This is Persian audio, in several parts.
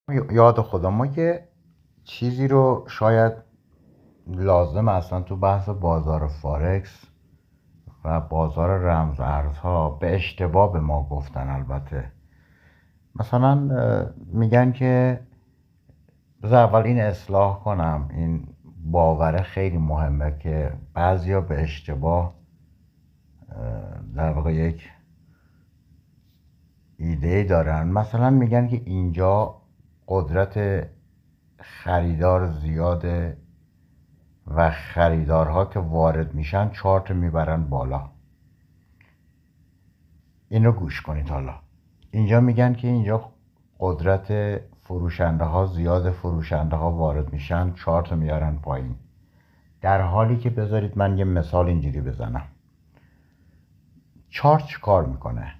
یاد خدا ما یه چیزی رو شاید لازم اصلا تو بحث بازار فارکس و بازار رمز ارزها به اشتباه به ما گفتن. البته مثلا میگن که بذار اول این اصلاح کنم، این باوره خیلی مهمه که بعضیا به اشتباه در واقع یک ایده دارن. مثلا میگن که اینجا قدرت خریدار زیاده و خریدارها که وارد میشن چارت میبرن بالا. این رو گوش کنید. حالا اینجا میگن که اینجا قدرت فروشنده ها زیاده، فروشنده ها وارد میشن چارت رو میارن پایین، در حالی که بذارید من یه مثال اینجوری بزنم. چارت چی کار میکنه؟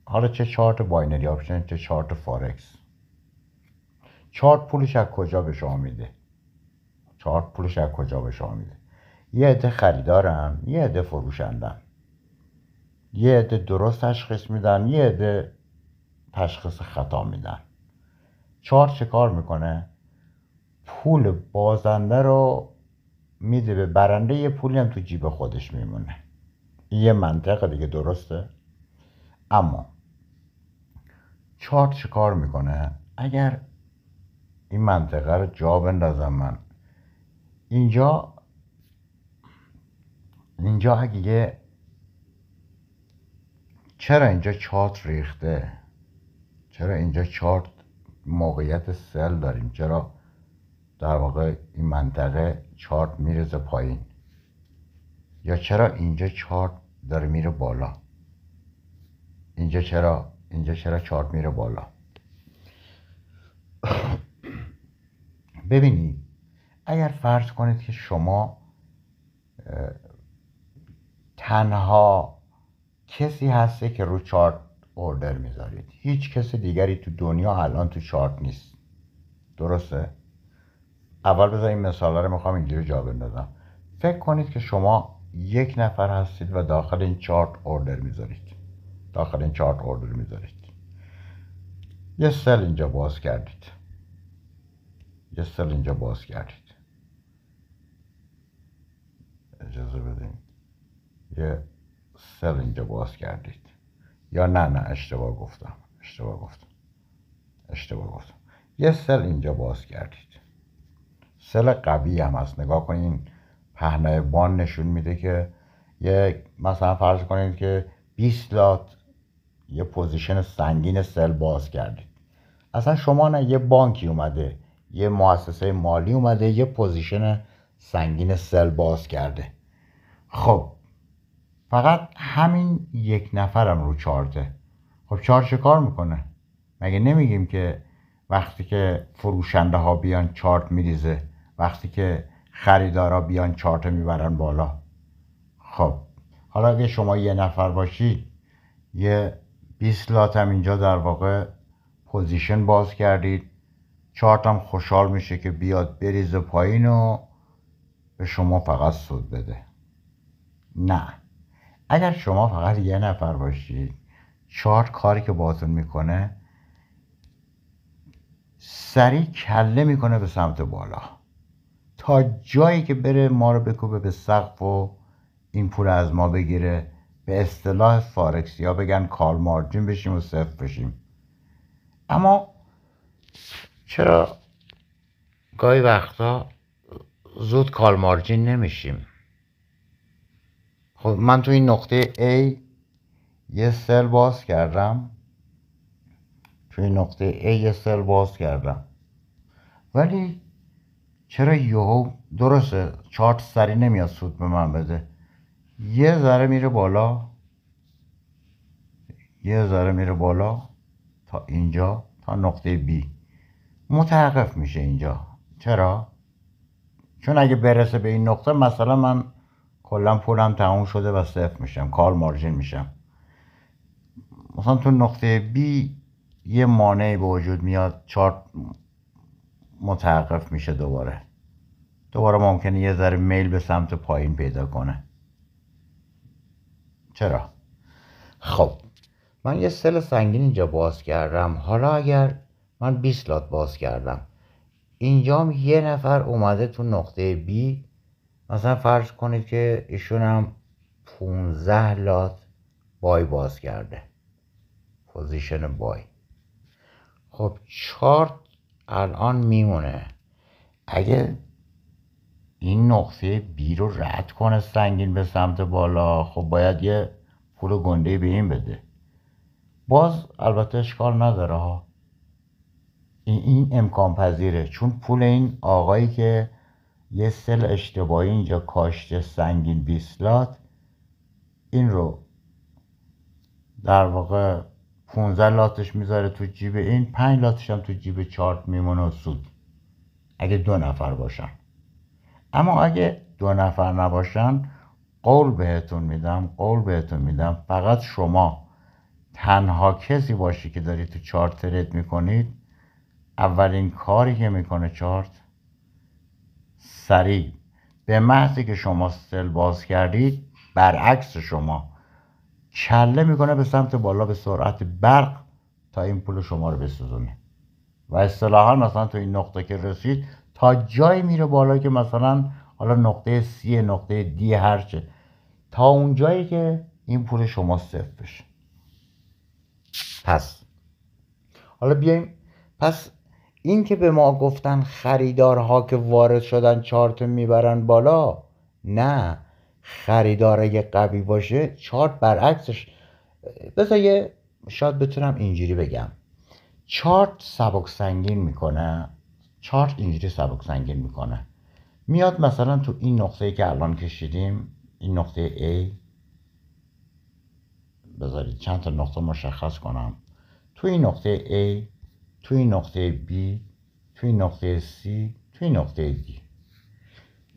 حالا چه چارت باینری آپشن چه چارت فارکس، چارت پولش از کجا به شما میده؟ چارت پولش از کجا به شما میده؟ یه عده خریدارن، یه عده فروشندن، یه عده درست تشخیص میدن، یه عده تشخیص خطا میدن. چارت چه کار میکنه؟ پول بازنده رو میده به برنده، یه پولی هم تو جیب خودش میمونه. این یه منطقه دیگه، درسته؟ اما چارت چه کار میکنه؟ اگر این منطقه رو جا بندازم من اینجا اگه چرا اینجا چارت ریخته، چرا اینجا چارت موقعیت سل داریم، چرا در واقع این منطقه چارت میرزه پایین، یا چرا اینجا چارت داره میره بالا؟ اینجا چرا چارت میره بالا؟ ببینید، اگر فرض کنید که شما تنها کسی هستی که رو چارت اوردر میذارید، هیچ کس دیگری تو دنیا الان تو چارت نیست، درسته؟ اول بذار این مثالا رو میخوام اینجوری جا بندازم. فکر کنید که شما یک نفر هستید و داخل این چارت اوردر میذارید، داخل این چارت اوردر میذارید. یه سل اینجا باز کردید، یه سل اینجا باز کردید، اجازه بدین، یه سل اینجا باز کردید، یا نه اشتباه گفتم، یه سل اینجا باز کردید. سل قوی هم هست، نگاه کنین پهنای بان نشون میده که مثلا فرض کنید که 20 لات یه پوزیشن سنگین سل باز کردید. اصلا شما نه، یه بانکی اومده، یه مؤسسه مالی اومده یه پوزیشن سنگین سل باز کرده. خب فقط همین یک نفرم رو چارته. خب چارت چه کار میکنه؟ مگه نمیگیم که وقتی که فروشنده ها بیان چارت میریزه، وقتی که خریدارا بیان چارت میبرن بالا؟ خب حالا اگه شما یه نفر باشید، یه 20 لات هم اینجا در واقع پوزیشن باز کردید، چارت هم خوشحال میشه که بیاد بریزه پایین و به شما فقط سود بده. نه، اگر شما فقط یه نفر باشید، چارت کاری که باتون میکنه سریع کله میکنه به سمت بالا، تا جایی که بره ما رو بکوبه به سقف و این پول از ما بگیره. به اصطلاح فارکسی ها بگن کال مارجین بشیم و صفر بشیم. اما چرا گاهی وقتا زود کال مارجین نمیشیم؟ خب من تو این نقطه A یه سل باز کردم، ولی چرا یهو درسته چارت سری نمیاد سود به من بده، یه ذره میره بالا تا اینجا، تا نقطه B متوقف میشه اینجا. چرا؟ چون اگه برسه به این نقطه مثلا من کلا پولم تموم شده و صفر میشم، کال مارجین میشم. مثلا تو نقطه B یه مانعی به وجود میاد، چارت متوقف میشه، دوباره ممکنه یه ذره میل به سمت پایین پیدا کنه. چرا؟ خب من یه سل سنگین اینجا باز کردم. حالا اگر من 20 لات باز کردم. اینجام یه نفر اومده تو نقطه بی، مثلا فرض کنید که ایشون هم 15 لات بای باز کرده، پوزیشن بای. خب چارت الان میمونه اگه این نقطه بی رو رد کنه سنگین به سمت بالا، خب باید یه پول گنده به این بده. باز البته اشکال نداره ها، این امکان پذیره، چون پول این آقایی که یه سل اشتباهی اینجا کاشته سنگین 20 لات، این رو در واقع 15 لاتش میذاره تو جیب این، 5 لاتش هم تو جیب چارت میمونه و سود، اگه 2 نفر باشن. اما اگه 2 نفر نباشن، قول بهتون میدم فقط شما تنها کسی باشی که داری تو چارت ترید میکنید، اولین کاری که میکنه چارت، سریع به محضی که شما سل باز کردید، برعکس شما کله میکنه به سمت بالا به سرعت برق تا این پول شما رو بسوزونه. و اصطلاحا مثلا تو این نقطه که رسید، تا جایی میره بالا که مثلا حالا نقطه سی، نقطه دی، هرچه، تا اون جایی که این پول شما صفر بشه. پس حالا بیایم، پس این که به ما گفتن خریدارها که وارد شدن چارت میبرن بالا، نه، خریدار اگه قوی باشه چارت برعکسش. بذار شاید بتونم اینجوری بگم، چارت سبک سنگین میکنه، چارت اینجوری سبک سنگین میکنه، میاد مثلا تو این نقطه‌ای که الان کشیدیم، این نقطه A، بذارید چند تا نقطه مشخص کنم، تو این نقطه A، تو این نقطه B، تو این نقطه C، تو این نقطه D.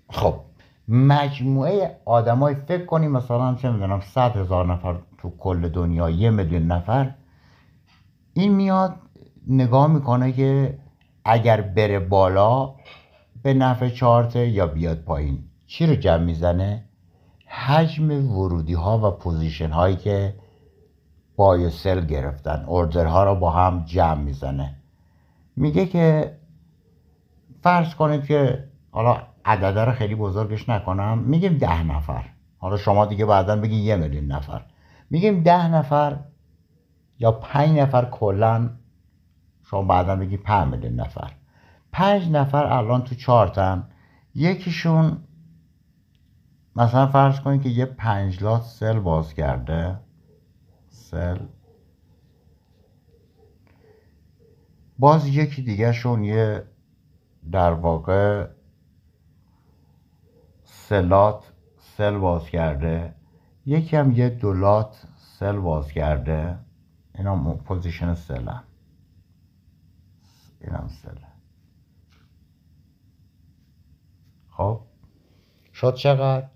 خب مجموعه آدمای، فکر کنیم مثلا چه میدونم 100,000 نفر تو کل دنیا، 1,000,000 نفر، این میاد نگاه میکنه که اگر بره بالا به نفع چارته یا بیاد پایین. چی رو جمع میزنه؟ حجم ورودی ها و پوزیشن هایی که بای و سل گرفتن، اوردرها رو با هم جمع میزنه. میگه که فرض کنید که حالا عدده رو خیلی بزرگش نکنم، میگیم 10 نفر، حالا شما دیگه بعدا بگید 1,000,000 نفر، میگیم 10 نفر یا 5 نفر، کلا شما بعدا بگید 5,000,000 نفر. 5 نفر الان تو چارتن، یکیشون مثلا فرض کنید که یه 5 لات سل باز کرده، سل، باز یکی دیگه شون یه در واقع سلات سل باز کرده، یکی هم یه 2 لات سل باز کرده، اینا پوزیشن سلن، اینم سله. خب شد چقدر؟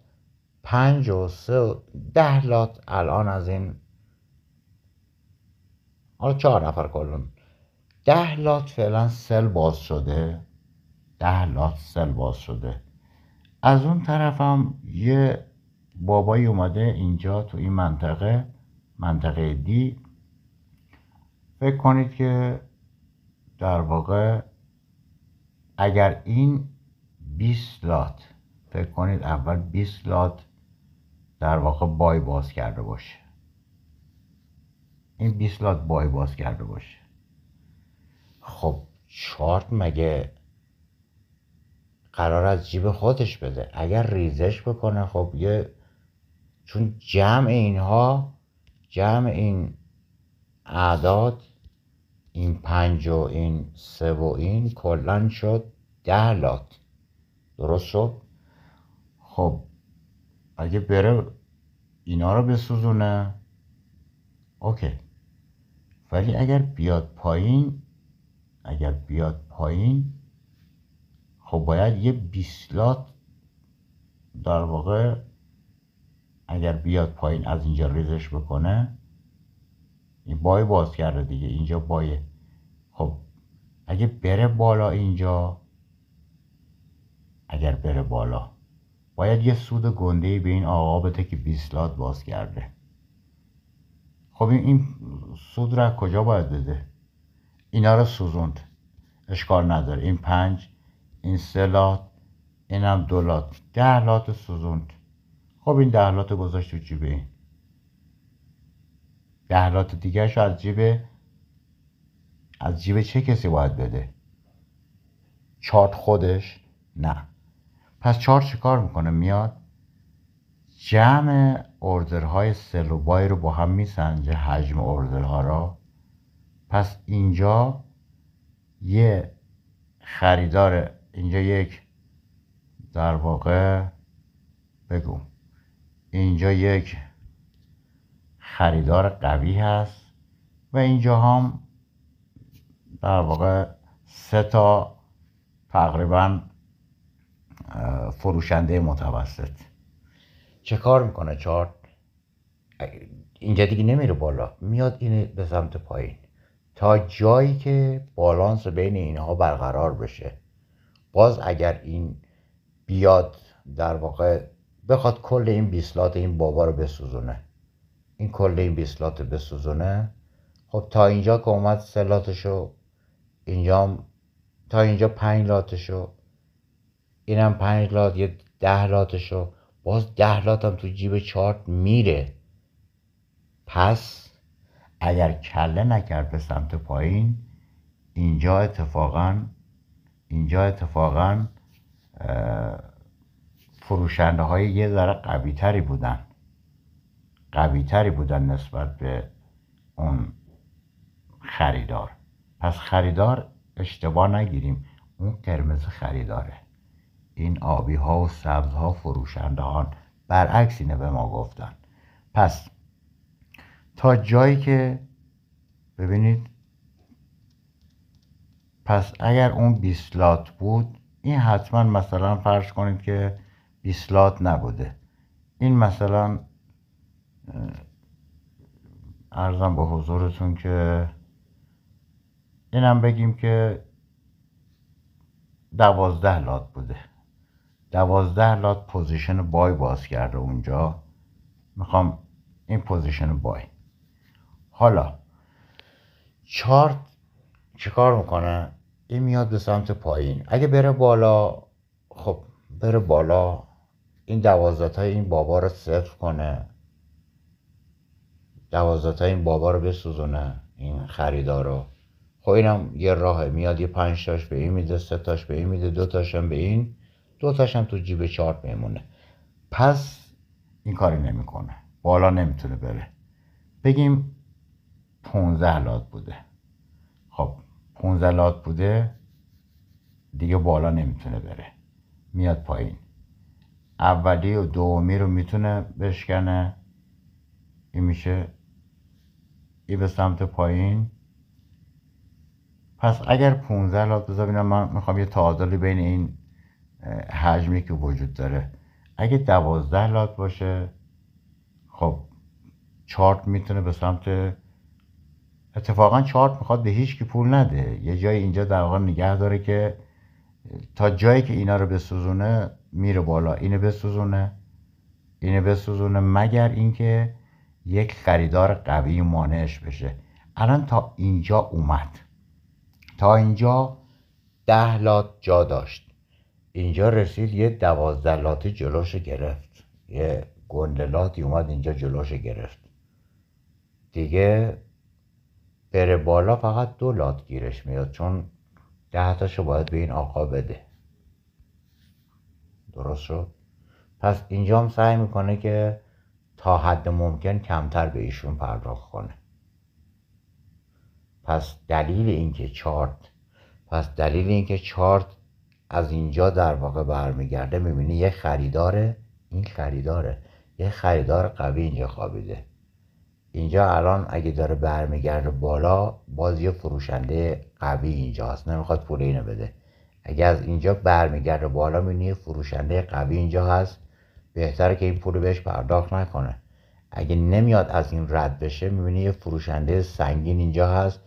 5 و 3 و 10 لات الان از این، حالا 4 نفر کلون، 10 لات فعلا سل باز شده، 10 لات سل باز شده. از اون طرفم یه بابایی اومده اینجا تو این منطقه دی، فکر کنید که در واقع اگر این 20 لات، فکر کنید اول 20 لات در واقع بای باز کرده باشه، این 20 لات بای باز کرده باشه. خب چارت مگه قرار از جیب خودش بده؟ اگر ریزش بکنه، خب چون جمع این اعداد، این 5 و این 3 و این کلن شد 10 لات، درست شد؟ خب اگه بره اینا رو بسوزونه، اوکی، ولی اگر بیاد پایین، خب باید یه 20 لات در واقع، اگر بیاد پایین از اینجا ریزش بکنه، این بای باز کرده دیگه، اینجا بایه. خب اگه بره بالا اینجا، اگر بره بالا باید یه سود گنده‌ای به این آقا بده که 20 لات باز کرده. خب این سود رو کجا باید بده؟ اینا رو سوزوند، اشکال نداره، این 5، این 3 لات، اینم 2 لات، 10 لات سوزوند. خب این 10 لات گذاشت تو جیب این، 10 لات دیگرشو از جیب چه کسی باید بده؟ چارت خودش؟ نه. پس چارت چی کار میکنه؟ میاد جمع اوردرهای سل و بای رو با هم میسنجه، حجم اوردرها را. پس اینجا یه خریدار، اینجا یک در واقع بگو اینجا یک خریدار قوی هست و اینجا هم در واقع 3 تا تقریبا فروشنده متوسط. چه کار میکنه چارت؟ اینجا دیگه نمیره بالا، میاد اینه به سمت پایین تا جایی که بالانس بین اینها برقرار بشه. باز اگر این بیاد در واقع بخواد کل این 20 لات این بابا رو بسوزونه، این کل این 20 لات بسوزونه، خب تا اینجا که اومد 3 لاتشو، اینجا تا اینجا 5 لاتشو، اینم 5 لات، یه 10 لاتشو، باز 10 لات هم تو جیب چارت میره. پس اگر کله نکرد به سمت پایین، اینجا اتفاقا فروشنده های یه ذره قوی تری بودن نسبت به اون خریدار. پس خریدار، اشتباه نگیریم، اون قرمز خریداره، این آبی ها و سبز ها فروشنده ها برعکس اینه به ما گفتن. پس تا جایی که ببینید، پس اگر اون 20 لات بود، این حتما مثلا فرض کنید که 20 لات نبوده، این مثلا عرضم به حضورتون که اینم بگیم که 12 لات بوده، 12 لات پوزیشن بای باز کرده اونجا، میخوام این پوزیشن بای. حالا چارت چیکار میکنه؟ این میاد به سمت پایین، اگه بره بالا، خب بره بالا، این 12 تا این بابا رو صفر کنه، 12 تا این بابا رو بسوزونه، این خریدار رو. خب اینم یه راهه، میاد یه 5 تاش به این میده، 3 تاش به این میده، 2 تاش هم به این، 2 تاش هم تو جیب چارت میمونه. پس این کاری نمیکنه، بالا نمیتونه بره. بگیم 15 لات بوده، خب 15 لات بوده دیگه، بالا نمیتونه بره، میاد پایین. اولی و دومی رو میتونه بشکنه، این میشه این به سمت پایین. پس اگر 15 لات، بذار ببینم، من میخوام یه تعادلی بین این حجمی که وجود داره، اگه 12 لات باشه، خب چارت میتونه به سمت، اتفاقا چارت میخواد به هیچ کی پول نده، یه جایی اینجا در واقع نگه داره که تا جایی که اینا رو بسوزونه میره بالا، اینو بسوزونه، مگر اینکه یک خریدار قوی مانعش بشه. الان تا اینجا اومد، تا اینجا 10 لات جا داشت، اینجا رسید یه 12 لاتی جلوش گرفت، یه گندلاتی اومد اینجا جلوش گرفت، دیگه بره بالا فقط 2 لات گیرش میاد، چون 10 تاشو باید به این آقا بده. درست شد؟ پس اینجا هم سعی میکنه که تا حد ممکن کمتر به ایشون پرداخت کنه. پس دلیل اینکه چارت از اینجا در واقع برمیگرده، میبینی یه خریداره، این خریداره، یه خریدار قوی اینجا خوابیده. اینجا الان اگه داره برمیگرده بالا، باز یه فروشنده قوی اینجا هست، نمیخواد پول اینو بده. اگه از اینجا برمیگرده بالا، میبینی یه فروشنده قوی اینجا هست، بهتره که این پول بهش پرداخت نکنه. اگه نمیاد از این رد بشه، میبینی یه فروشنده سنگین اینجا هست.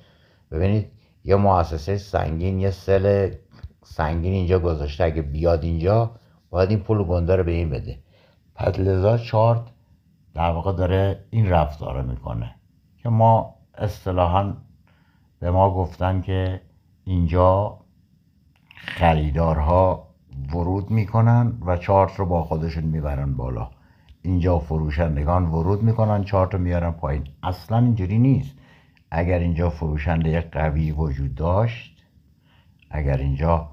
ببینید یه مؤسسه سنگین، یه سل سنگین اینجا گذاشته، اگه بیاد اینجا باید این پول گنده رو به این بده. پس لذا چارت در واقع داره این رفتار رو میکنه که ما اصطلاحاً به ما گفتن که اینجا خریدارها ورود میکنن و چارت رو با خودشون میبرن بالا، اینجا فروشندگان ورود میکنن چارت رو میارن پایین. اصلا اینجوری نیست. اگر اینجا فروشنده قوی وجود داشت، اگر اینجا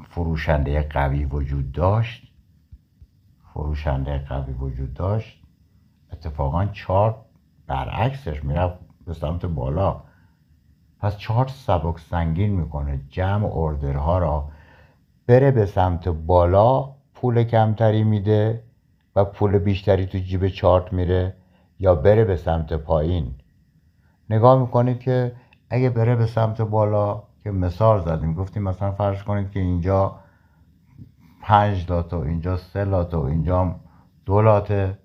فروشنده قوی وجود داشت، فروشنده قوی وجود داشت، اتفاقا چارت برعکسش میرفت به سمت بالا. پس چارت سبک سنگین میکنه، جمع اوردرها را بره به سمت بالا، پول کمتری میده و پول بیشتری تو جیب چارت میره، یا بره به سمت پایین. نگاه میکنید که اگه بره به سمت بالا، که مثال زدیم گفتیم مثلا فرض کنید که اینجا 5 لات و اینجا 3 لات و اینجا 2 لاته،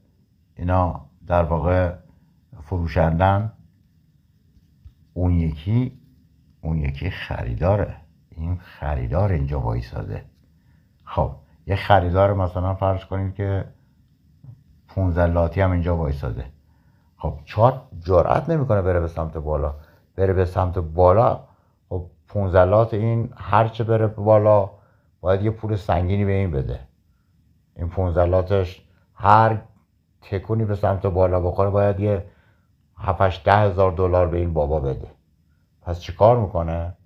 اینا در واقع فروشندن، اون یکی خریداره، این خریدار اینجا وایساده. خب یه خریدار مثلا فرض کنید که 15 لاتی هم اینجا وایساده. خب چارت جرأت نمیکنه بره به سمت بالا. بره به سمت بالا، خب 15 لات این هرچه بره بالا باید یه پول سنگینی به این بده. این 15 لاتش هر تکونی به سمت بالا بخوره باید یه 7-8-10 هزار دلار به این بابا بده. پس چی کار میکنه؟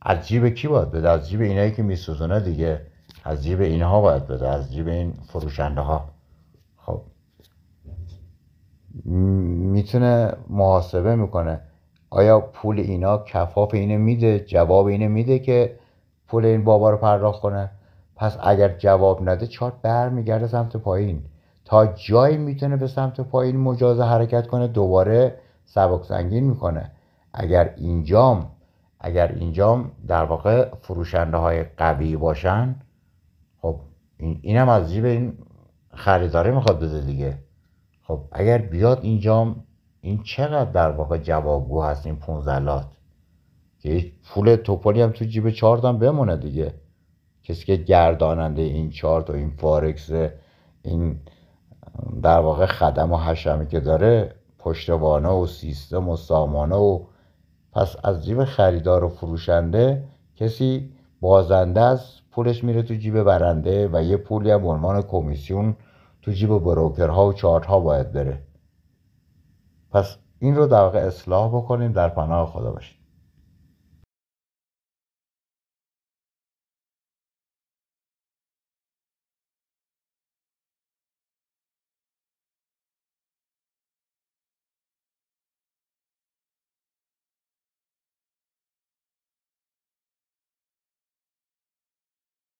از جیب کی باید بده؟ از جیب اینایی که میسوزونه دیگه، از جیب اینها باید بده، از جیب این فروشنده ها. خب میتونه محاسبه میکنه آیا پول اینا کفاف اینه میده، جواب اینه میده که پول این بابا رو پرداخت کنه. پس اگر جواب نده چارت برمیگرده سمت پایین، تا جایی میتونه به سمت پایین مجازه حرکت کنه دوباره سبک سنگین میکنه. اگر اینجام در واقع فروشنده های قوی باشن، خب اینم از جیب این خریداره میخواد بده دیگه. خب اگر بیاد اینجام، این چقدر در واقع جوابگو هست این 15 لات، که پول توپلی هم تو جیب چارت هم بمونه دیگه. کسی که گرداننده این چارت و این فارکس، این در واقع خدم و حشمی که داره، پشتوانه و سیستم و سامانه و، پس از جیب خریدار و فروشنده کسی بازنده از پولش میره تو جیب برنده و یه پولی هم عنوان کمیسیون تو جیب بروکرها و چارت ها باید بره. پس این رو در واقع اصلاح بکنیم. در پناه خدا باشید.